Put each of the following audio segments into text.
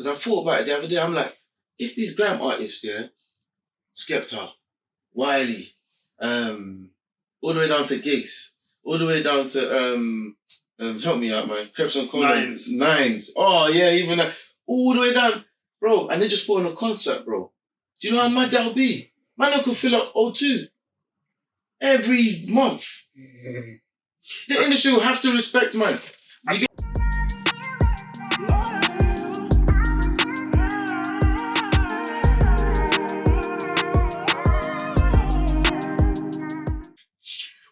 Because I thought about it the other day. I'm like, if these grime artists, yeah, Skepta, Wiley, all the way down to Gigs, all the way down to help me out, man. Creps and Conan. Nines. Oh yeah, even that. All the way down, bro. And they just put on a concert, bro. Do you know how mad that'll be? Man, could fill up O2 every month. The industry will have to respect, man.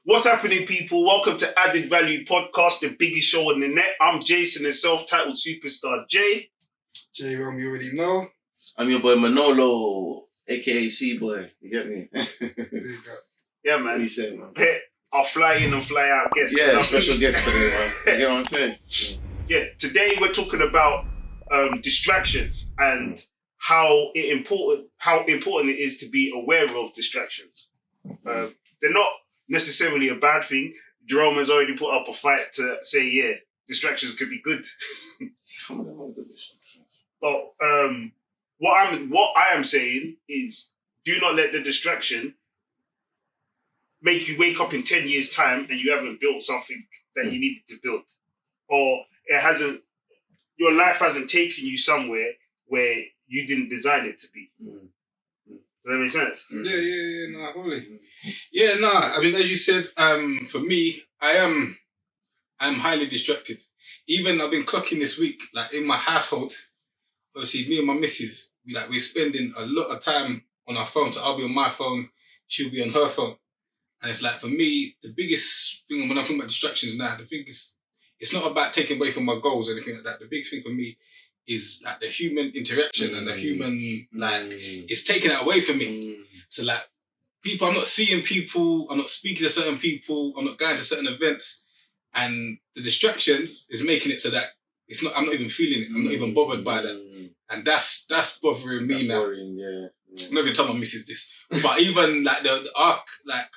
What's happening, people? Welcome to Added Value Podcast, the biggest show on the net. I'm Jason, the self-titled superstar. Jay, you already know. I'm your boy Manolo, aka C-Boy. You get me? Yeah, man. What do you say, man? I'll fly in and fly out guest. Yeah, special guest today, man. You get what I'm saying? Yeah, today we're talking about distractions and how important it is to be aware of distractions. They're not necessarily a bad thing. Jerome has already put up a fight to say, yeah, distractions could be good. Some of them are good distractions. But what I am saying is, do not let the distraction make you wake up in 10 years' time and you haven't built something that you needed to build, or your life hasn't taken you somewhere where you didn't design it to be. Does that make sense? Yeah, nah, totally. Yeah, nah, I mean, as you said, for me, I'm highly distracted. Even I've been clocking this week, like in my household, obviously me and my missus, we're spending a lot of time on our phone. So I'll be on my phone, she'll be on her phone. And it's like, for me, the biggest thing when I'm talking about distractions now, the thing is, it's not about taking away from my goals or anything like that. The biggest thing for me is like the human interaction and the human, it's taking it away from me. So like, people, I'm not seeing people, I'm not speaking to certain people, I'm not going to certain events, and the distractions is making it so that I'm not even feeling it, I'm not even bothered by that. And that's bothering me now. Worrying, yeah. I'm not even telling my missus this. But even like the arc, like,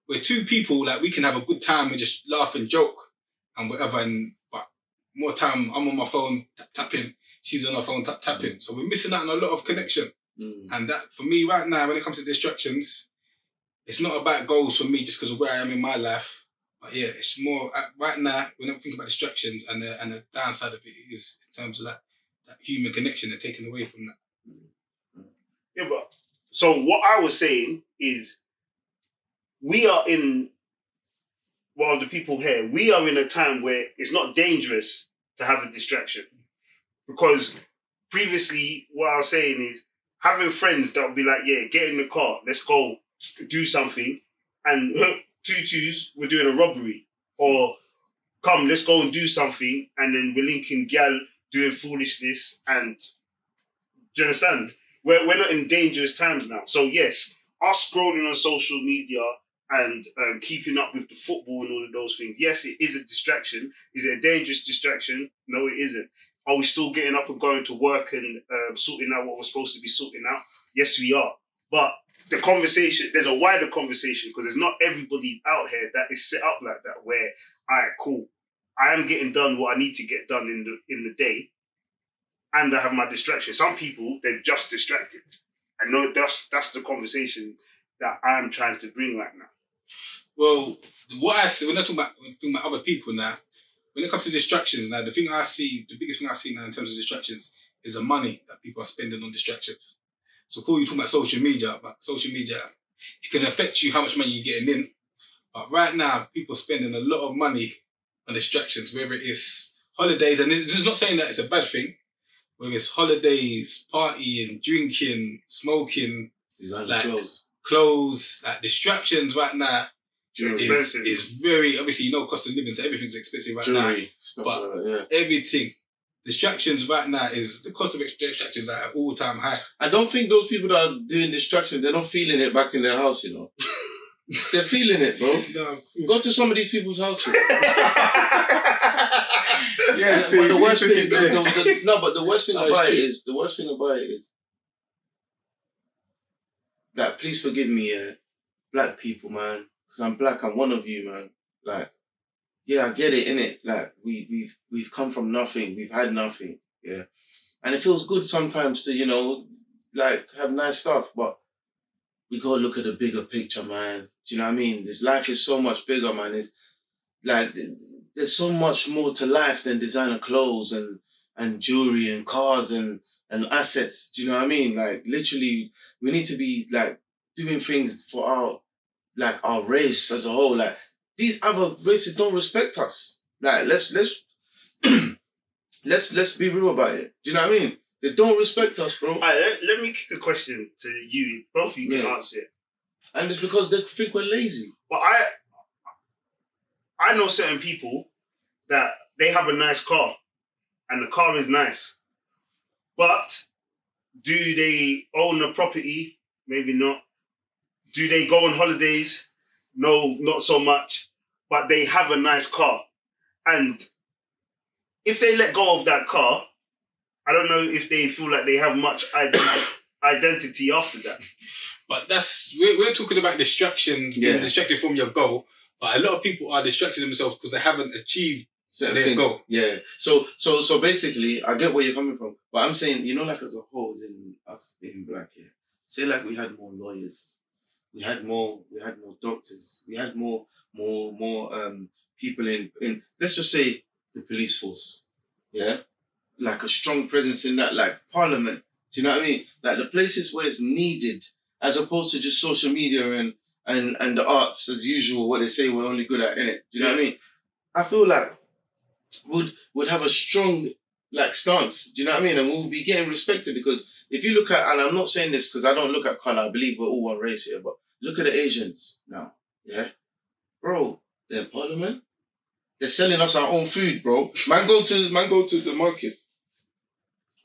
we're two people, like we can have a good time, we just laugh and joke and whatever, but more time I'm on my phone tapping, she's on her phone tapping. So we're missing out on a lot of connection. And that, for me right now, when it comes to distractions, it's not about goals for me just because of where I am in my life. But yeah, it's more right now when I think about distractions and the downside of it is in terms of that human connection they're taking away from that. Yeah, but so what I was saying is, we are in the people here, we are in a time where it's not dangerous to have a distraction. Because previously, what I was saying is, having friends that would be like, yeah, get in the car, let's go do something, and tutus, we're doing a robbery. Or come, let's go and do something, and then we're linking gal doing foolishness, and do you understand? We're not in dangerous times now. So yes, us scrolling on social media and keeping up with the football and all of those things, yes, it is a distraction. Is it a dangerous distraction? No, it isn't. Are we still getting up and going to work and sorting out what we're supposed to be sorting out? Yes, we are. But the conversation, there's a wider conversation, because there's not everybody out here that is set up like that, where, all right, cool, I am getting done what I need to get done in the day, and I have my distraction. Some people, they're just distracted. I know that's the conversation that I'm trying to bring right now. Well, what I see, when I talk about other people now, when it comes to distractions now, the biggest thing I see now in terms of distractions is the money that people are spending on distractions. So cool, you're talking about social media, but social media, it can affect you how much money you're getting in. But right now, people are spending a lot of money on distractions, whether it is holidays, and this is not saying that it's a bad thing, whether it's holidays, partying, drinking, smoking, Like clothes, like distractions right now is very, obviously, cost of living, so everything's expensive right now. But everything, distractions right now is, the cost of distractions are at all-time high. I don't think those people that are doing distractions, they're not feeling it back in their house, They're feeling it, bro. No, go to some of these people's houses. Yes, but the worst thing, the worst thing about it is that, please forgive me, black people, man, because I'm black, I'm one of you, man. Like, yeah, I get it, innit? Like, we've come from nothing, we've had nothing, yeah. And it feels good sometimes to, like have nice stuff, but we gotta look at the bigger picture, man. Do you know what I mean? This life is so much bigger, man. It's like there's so much more to life than designer clothes and jewelry and cars and assets. Do you know what I mean? Like literally, we need to be like doing things for our race as a whole. Like these other races don't respect us. Like let's let's be real about it. Do you know what I mean? They don't respect us, bro. Alright, let me kick a question to you. Both of you can answer it. And it's because they think we're lazy. But I know certain people that they have a nice car and the car is nice. But do they own a property? Maybe not. Do they go on holidays? No, not so much. But they have a nice car. And if they let go of that car, I don't know if they feel like they have much identity after that. But we're talking about distraction, being distracted from your goal. But a lot of people are distracting themselves because they haven't achieved their goal. Yeah. So basically, I get where you're coming from. But I'm saying, like as a whole, as in us being black here, say like we had more lawyers, we had more doctors, we had more people in let's just say the police force. Yeah. Like a strong presence in that, like parliament. Do you know what I mean? Like the places where it's needed, as opposed to just social media and the arts as usual, what they say we're only good at, innit? Do you know what I mean? I feel like would have a strong like stance. Do you know what I mean? And we'll be getting respected because if you look at, and I'm not saying this because I don't look at color, I believe we're all one race here, but look at the Asians now. Yeah? Bro, they're in parliament. They're selling us our own food, bro. Man go to the market.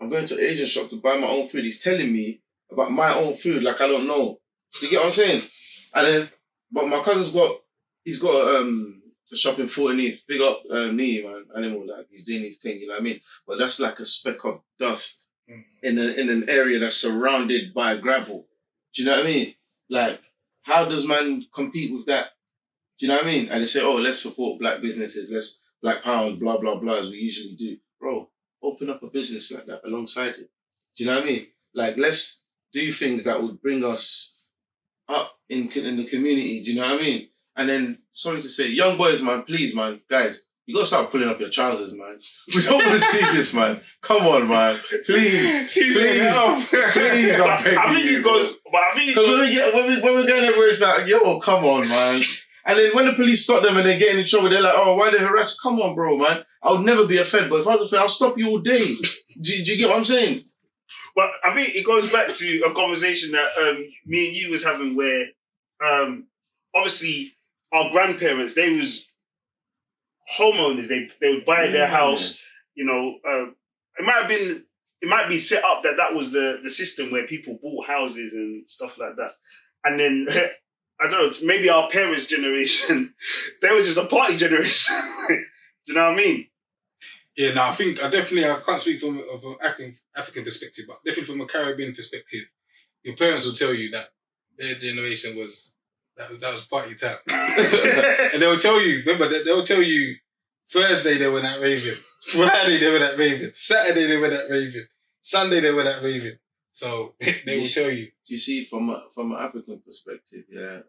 I'm going to an Asian shop to buy my own food. He's telling me about my own food like I don't know. Do you get what I'm saying? And then, but my cousin's got a shop in Fort Neath. Big up Nee, man. Animal, like he's doing his thing, you know what I mean? But that's like a speck of dust in an area that's surrounded by gravel. Do you know what I mean? Like, how does man compete with that? Do you know what I mean? And they say, oh, let's support black businesses, let's Black Pound, blah, blah, blah, as we usually do. Bro, open up a business like that alongside it. Do you know what I mean? Like, let's do things that would bring us up in the community. Do you know what I mean? And then, sorry to say, young boys, man, please, man, guys, you gotta start pulling up your trousers, man. We don't want to see this, man. Come on, man. Please, please, I'm begging I think you. it goes. But I think Because when we're going everywhere, it's like, yo, come on, man. And then when the police stop them and they're getting in trouble, they're like, oh, why they harass? Come on, bro, man. I would never be a Fed, but if I was a Fed, I'll stop you all day. Do you get what I'm saying? But I think it goes back to a conversation that me and you was having where obviously our grandparents, they was homeowners. They would buy their house, you know. It might be set up that was the system where people bought houses and stuff like that. And then I don't know, maybe our parents' generation, they were just a party generation. Do you know what I mean? Yeah, no, I can't speak from an African perspective, but definitely from a Caribbean perspective, your parents will tell you that their generation was party time. And they'll tell you, remember, they'll tell you Thursday they were at raving, Friday they were at raving, Saturday they were at raving, Sunday they were at raving. So they will tell you. Do you see from an African perspective, yeah?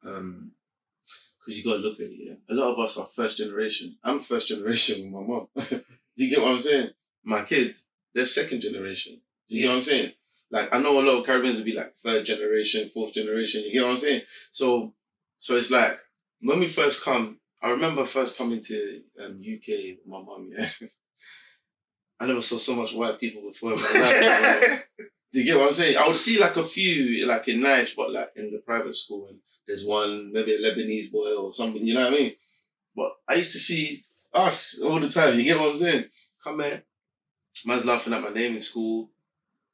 Because you got to look at it, yeah. A lot of us are first generation. I'm first generation with my mom. Do you get what I'm saying? My kids, they're second generation. Do you get what I'm saying? Like, I know a lot of Caribbeans will be like third generation, fourth generation. You get what I'm saying? So it's like, when we first come, I remember first coming to UK with my mom, yeah. I never saw so much white people before in my life. Do you get what I'm saying? I would see like a few, like in Niger, but like in the private school, and there's one, maybe a Lebanese boy or something, you know what I mean? But I used to see us all the time, you get what I'm saying? Come here, man's laughing at my name in school.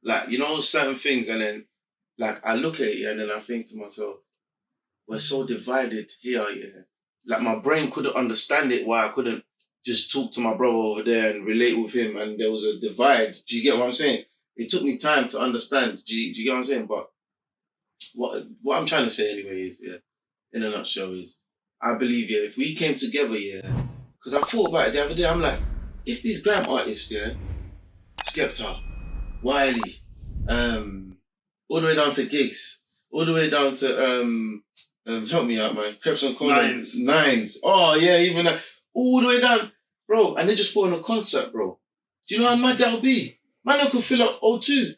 Like, you know, certain things, and then like I look at it and then I think to myself, we're so divided here, yeah. Like my brain couldn't understand it, why I couldn't just talk to my brother over there and relate with him, and there was a divide. Do you get what I'm saying? It took me time to understand. Do you get what I'm saying? But what I'm trying to say anyway is, yeah, in a nutshell is, I believe, yeah, if we came together, yeah, because I thought about it the other day, I'm like, if these grime artists, yeah, Skepta, Wiley, all the way down to Gigs, all the way down to help me out, man. Creps and Conan. Nines. Oh yeah, even that. All the way down, bro. And they just put on a concert, bro. Do you know how mad that'll be? Man, they could fill up O2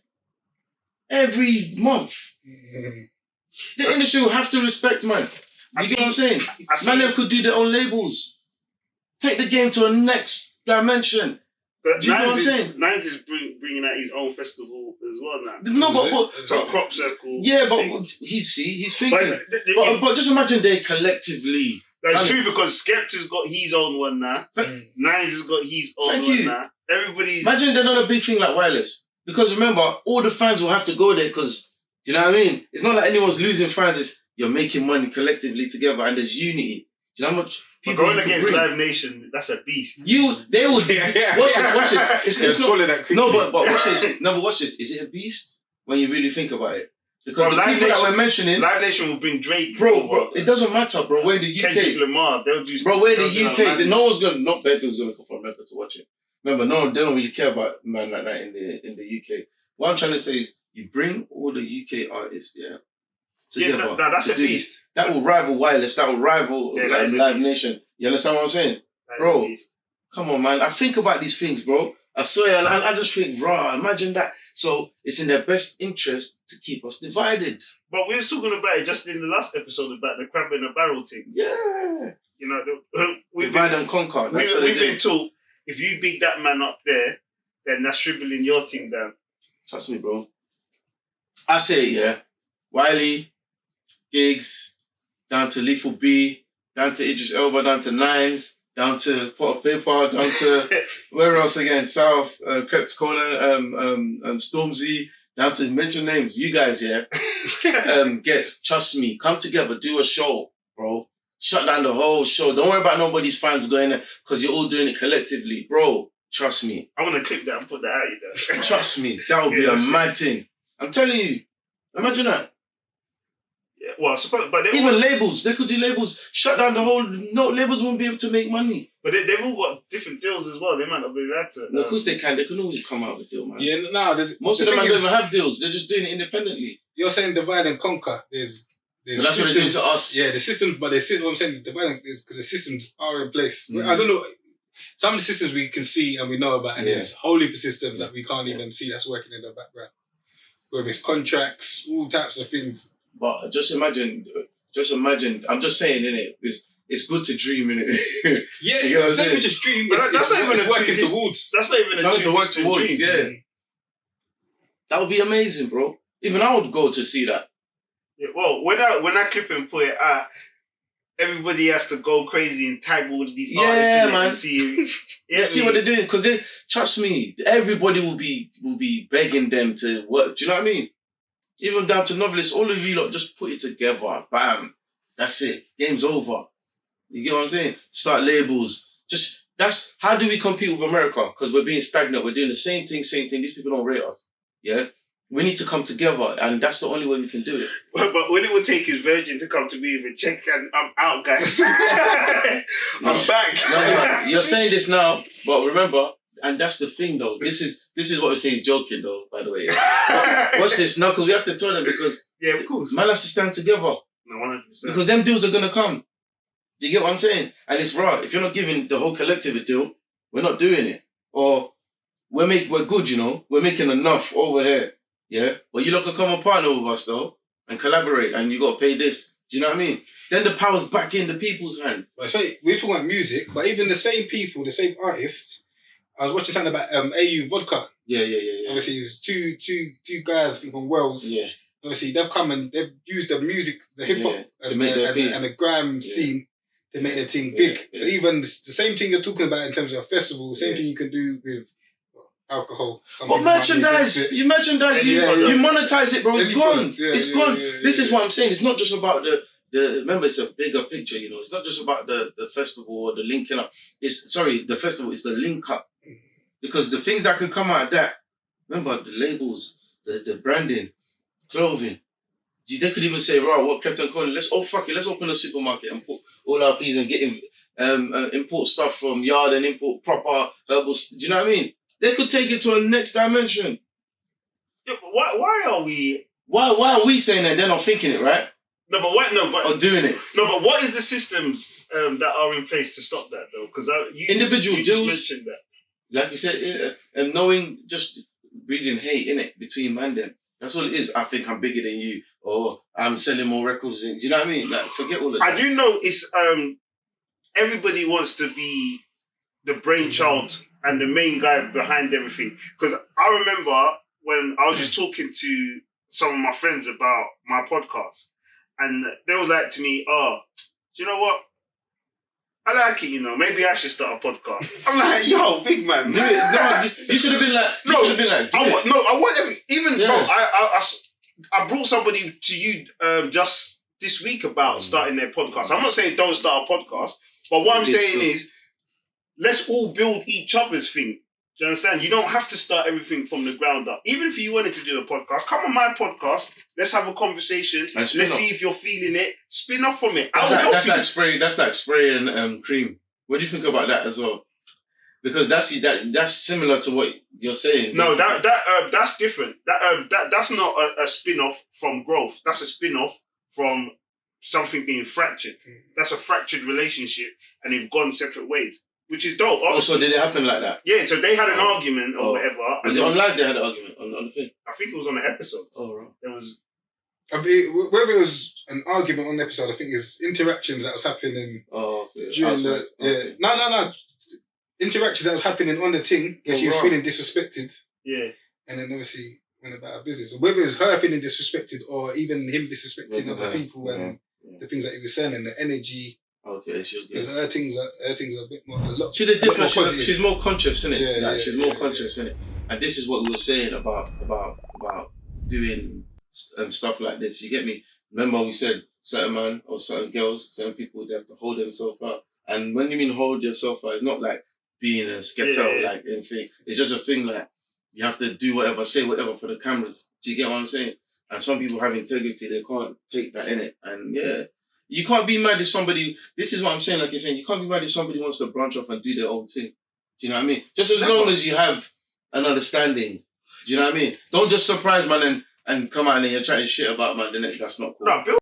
every month. The industry will have to respect, man. You see what I'm saying? Man, they could do their own labels. Take the game to a next dimension. But do you know what I'm saying? Nines is bringing out his own festival as well now. No, but so Crop Circle. Yeah, but he's thinking. But just imagine they collectively. That's true because Skepta's got his own one now. Nines has got his own one now. Everybody's. Imagine they're not a big thing like Wireless. Because remember, all the fans will have to go there because, do you know what I mean? It's not like anyone's losing fans. It's you're making money collectively together and there's unity. Do you know how much people going against bring? Live Nation, that's a beast. They would. Watch it. It's not. No, but watch this. No, but watch this. Is it a beast when you really think about it? Because the people that we're mentioning, Live Nation will bring Drake. Bro, it doesn't matter, bro. We're in the UK. Kendrick Lamar, they'll do. Bro, we're in the UK. No one's gonna. Not Becca's gonna come from America to watch it. Remember, no, they don't really care about man like that in the UK. What I'm trying to say is, you bring all the UK artists, together. Yeah, that's a beast. That will rival Wireless. That will rival Live Nation. You understand what I'm saying, bro? Come on, man. I think about these things, bro. I swear, and I just think, raw. Imagine that. So it's in their best interest to keep us divided. But we were talking about it just in the last episode about the crab in a barrel thing. Yeah. You know, divide and conquer. We've been taught if you big that man up there, then that's dribbling your team down. Trust me, bro. I say it, yeah. Wiley, Gigs, down to Lethal B, down to Idris Elba, down to Nines, down to Pot of Paper, down to where else again? South, Crept Corner, Stormzy, down to mention names. You guys, yeah. Trust me, come together, do a show, bro. Shut down the whole show. Don't worry about nobody's fans going there because you're all doing it collectively, bro. Trust me. I'm gonna clip that and put that out there. Trust me, that would be a mad thing. I'm telling you. Imagine that. Yeah, well, I suppose, but even labels, they could do labels. Shut down the whole. No, labels won't be able to make money. But they've all got different deals as well. They might not be able to. No, of course they can. They can always come out with a deal, man. Yeah, most of them don't even have deals. They're just doing it independently. You're saying divide and conquer. There's but that's systems, what they do to us. Yeah, the systems, but what I'm saying, divide because the systems are in place. I don't know. Some of the systems we can see and we know about, and there's whole heap of systems that we can't even see that's working in the background. Whether it's contracts, all types of things. But just imagine. I'm just saying, innit? It's good to dream, innit? Yeah, you know, it's not even just dream. That's not even working towards. That's not even a dream. To work towards. Yeah, that would be amazing, bro. Even I would go to see that. Yeah, well, when I clip and put it out, everybody has to go crazy and tag all of these artists and see. See what they're doing because they trust me. Everybody will be begging them to work. Do you know what I mean? Even down to novelists, all of you lot just put it together. Bam. That's it. Game's over. You get what I'm saying? Start labels. That's how do we compete with America? Because we're being stagnant. We're doing the same thing. These people don't rate us. Yeah? We need to come together, and that's the only way we can do it. But when it would take his virgin to come to me with a check, and I'm out, guys. I'm back. No. You're saying this now, but remember, and that's the thing, though. This is what we say is joking, though. By the way, watch this now, because we have to tell them because of course, man has to stand together. No, 100%. Because them deals are gonna come. Do you get what I'm saying? And it's raw. If you're not giving the whole collective a deal, we're not doing it. Or we're good, you know. We're making enough over here. Yeah, but you lot can come and partner with us though and collaborate, and you got to pay this. Do you know what I mean? Then the power's back in the people's hand. But we're talking about music, but even the same people, the same artists. I was watching something about AU Vodka. Yeah. Obviously, it's two guys, I think, on Wells. Yeah. Obviously, they've come and they've used the music, the hip hop, and the grime scene to make their team big. So even the same thing you're talking about in terms of a festival, the same thing you can do with alcohol. But merchandise, you merchandise, you monetize it, bro. It's gone. It's gone. This is what I'm saying. It's not just about the remember, it's a bigger picture, you know. It's not just about the festival or the linking up. The festival is the link up. Because the things that could come out of that, remember the labels, the branding, clothing. They could even say, right, what Crept and Conan, let's open a supermarket and put all our peas and get import stuff from Yard and import proper herbal. Do you know what I mean? They could take it to a next dimension. Yeah, but why are we? Why are we saying that they're not thinking it, right? No, but what? No, but Or doing it? no, but what is the systems that are in place to stop that though? Because Individual you deals. just mentioned that. Like you said, yeah, and knowing, just breeding hate in it between man them. That's all it is. I think I'm bigger than you, or I'm selling more records. Do you know what I mean? Like, forget all of that. I do know it's everybody wants to be the brainchild and the main guy behind everything. Because I remember when I was just talking to some of my friends about my podcast, and they was like to me, "Oh, do you know what? I like it, you know. Maybe I should start a podcast." I'm like, "Yo, big man, Do it. No, you should have been like. You should have been like. I want every, even Yeah. bro. I brought somebody to you just this week about starting their podcast. I'm not saying don't start a podcast, but what I'm saying is let's all build each other's thing. Do you understand? You don't have to start everything from the ground up. Even if you wanted to do a podcast, come on my podcast. Let's have a conversation. Let's see if you're feeling it. Spin off from it. That's like spraying cream. What do you think about that as well? Because that's similar to what you're saying. No, that's different. That's not a spin-off from growth. That's a spin-off from something being fractured. That's a fractured relationship, and they've gone separate ways, which is dope. Also, did it happen like that? Yeah, so they had an argument or whatever. Was it on live? They had an argument on the thing. I think it was on an episode. Oh, right. There was. Whether it was an argument on the episode, I think it's interactions that was happening during the. Okay. No. Interactions that was happening on the thing where she was feeling disrespected. Yeah. And then obviously went about her business. Or whether it was her feeling disrespected or even him disrespecting other people and the things that he was saying and the energy. Okay, she was good. Because her things are a bit more. She's a different. She's more conscious, isn't it? Yeah, she's more conscious, isn't it? And this is what we were saying about doing stuff like this. You get me? Remember we said certain man or certain girls, certain people, they have to hold themselves up. And when you mean hold yourself up, it's not like being a Skepta like anything. It's just a thing like you have to do whatever, say whatever for the cameras. Do you get what I'm saying? And some people have integrity, they can't take that in it. And yeah, you can't be mad if somebody, this is what I'm saying, like you're saying, you can't be mad if somebody wants to branch off and do their own thing. Do you know what I mean? Just as long as you have an understanding. Do you know what I mean? Don't just surprise man and come out and then you're chatting shit about man, then that's not cool. No, Bill